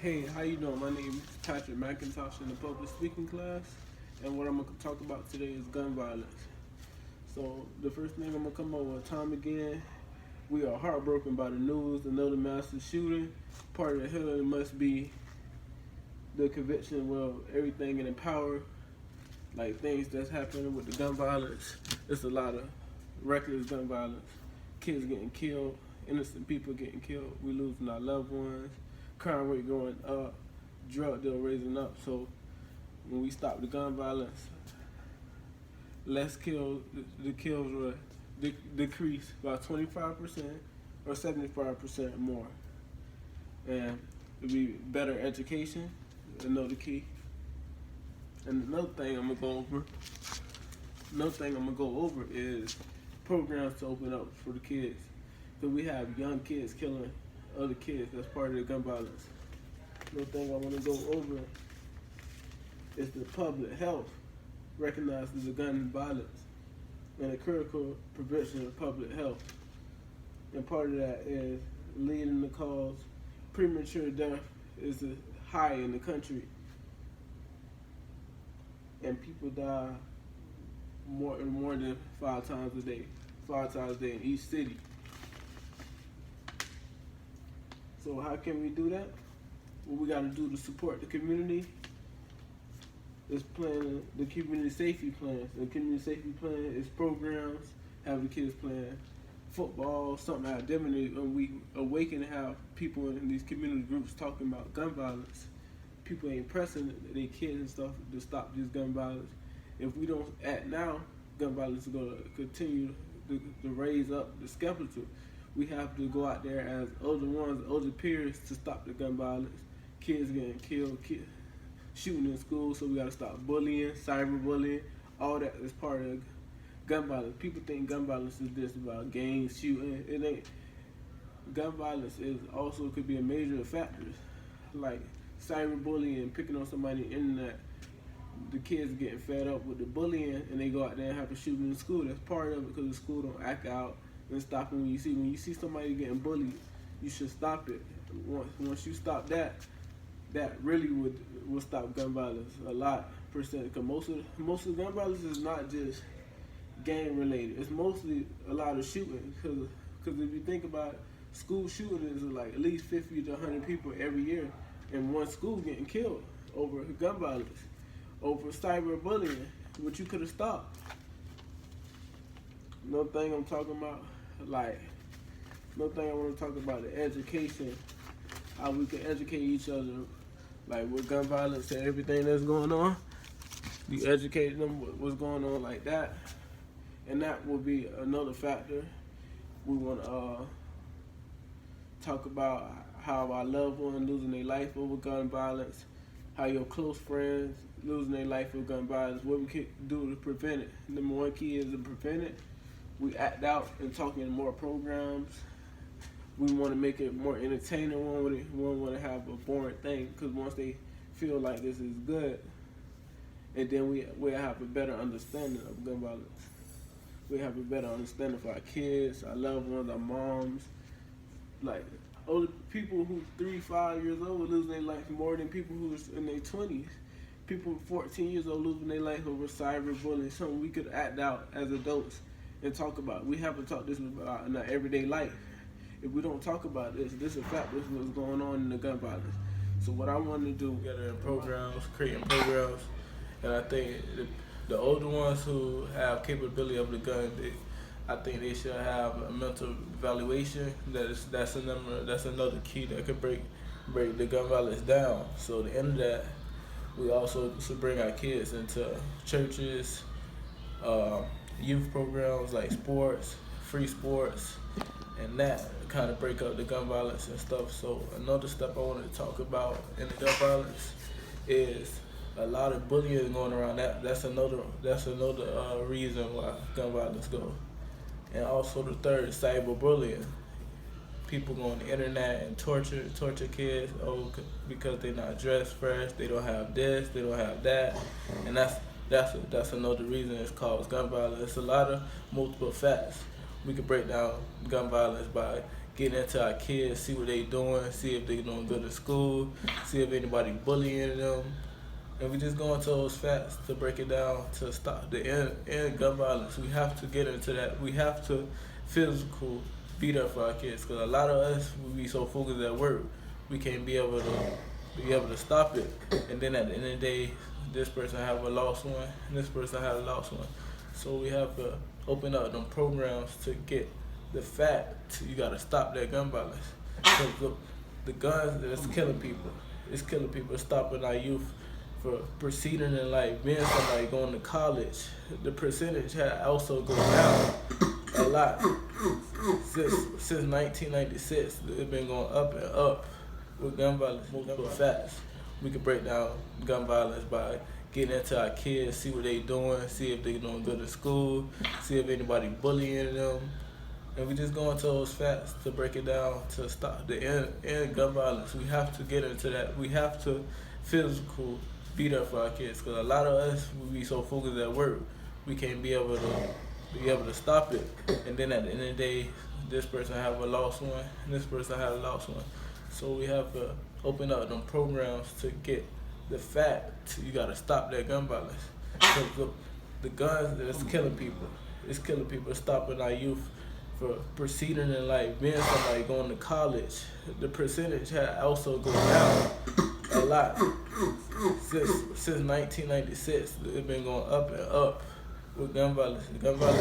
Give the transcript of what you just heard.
Hey, how you doing? My name is Patrick McIntosh in the public speaking class, and what I'm gonna talk about today is gun violence. So the first thing I'm gonna come over with time again, we are heartbroken by the news, another massive shooting. Part of the healing must be the conviction, well, everything in power, like things that's happening with the gun violence. It's a lot of reckless gun violence, kids getting killed, innocent people getting killed, we losing our loved ones, crime rate going up, drug deal raising up. So when we stop the gun violence, less kills, the kills will decrease by 25% or 75% more. And it'll be better education, another key. And another thing I'm gonna go over is programs to open up for the kids. Cause we have young kids killing other kids. That's part of the gun violence. Another thing I want to go over is the public health recognizes the gun violence and the critical prevention of public health. And part of that is leading the cause. Premature death is high in the country, and people die more than 5 times a day, 5 times a day in each city. So how can we do that? What we got to do to support the community is planning the community safety plans. The community safety plan is programs, have the kids playing football, something academic, and we awaken to have people in these community groups talking about gun violence. People ain't pressing their kids and stuff to stop this gun violence. If we don't act now, gun violence is going to continue to raise up the skeptical. We have to go out there as older peers to stop the gun violence. Kids getting killed, shooting in school, so we got to stop bullying, cyberbullying. All that is part of gun violence. People think gun violence is just about gangs, shooting. It ain't. Gun violence is also could be a major factor, like cyberbullying, picking on somebody on the internet. The kids getting fed up with the bullying, and they go out there and have to shoot in school. That's part of it because the school don't act out and stop it when you see somebody getting bullied. You should stop it. Once you stop that, that really would stop gun violence a lot percent. Because most of gun violence is not just gang related. It's mostly a lot of shooting. Because if you think about it, school shootings are like at least 50 to 100 people every year in one school getting killed over gun violence, over cyberbullying, which you could have stopped. Another thing I'm talking about, another thing I want to talk about is education. How we can educate each other, like with gun violence and everything that's going on. We educate them what's going on like that, and that will be another factor. We want to talk about how our loved one losing their life over gun violence, how your close friends losing their life over gun violence, what we can do to prevent it. Number one key is to prevent it. We act out and talk in more programs. We want to make it more entertaining. We don't want to have a boring thing, because once they feel like this is good, and then we have a better understanding of gun violence. We have a better understanding for our kids, our loved ones, our moms. Like older people who 3, 5 years old losing their life more than people who's in their 20s. People 14 years old losing their life over cyberbullying. Something we could act out as adults and talk about. We haven't talked this about in our everyday life. If we don't talk about this is a fact. This is what's going on in the gun violence. So what I want to do, together in programs, creating programs, and I think the older ones who have capability of the gun, I think they should have a mental evaluation. That's another key that could break the gun violence down. So at the end of that, we also should bring our kids into churches, youth programs like sports, free sports, and that kind of break up the gun violence and stuff. So another step I wanted to talk about in the gun violence is a lot of bullying going around. That's another reason why gun violence go. And also the third, cyberbullying. People go on the internet and torture kids, because they're not dressed fresh, they don't have this, they don't have that, and that's another reason it's called gun violence. It's a lot of multiple facts. We could break down gun violence by getting into our kids, see what they doing, see if they doing good at school, see if anybody bullying them. And we just go into those facts to break it down to stop the end gun violence. We have to get into that. We have to physical be there for our kids, because a lot of us, we be so focused at work, we can't be able to stop it. And then at the end of the day, this person have a lost one, and this person have a lost one. So we have to open up them programs to get the fact you got to stop that gun violence. Because the guns, it's killing people. It's killing people. It's stopping our youth for proceeding in life, being somebody going to college. The percentage had also gone down a lot. Since 1996, it's been going up and up with gun violence, moving fast. We could break down gun violence by getting into our kids, see what they doing, see if they doing good at school, see if anybody bullying them. And we just go into those facts to break it down to stop the end gun violence. We have to get into that. We have to physical be there for our kids, because a lot of us, we be so focused at work, we can't be able to stop it. And then at the end of the day, this person have a lost one, and this person have a lost one. So we have to open up them programs to get the fact you got to stop that gun violence. Because the guns, it's killing people. It's killing people. It's stopping our youth for proceeding in life, being somebody going to college. The percentage had also gone down a lot. Since 1996, it's been going up and up with gun violence.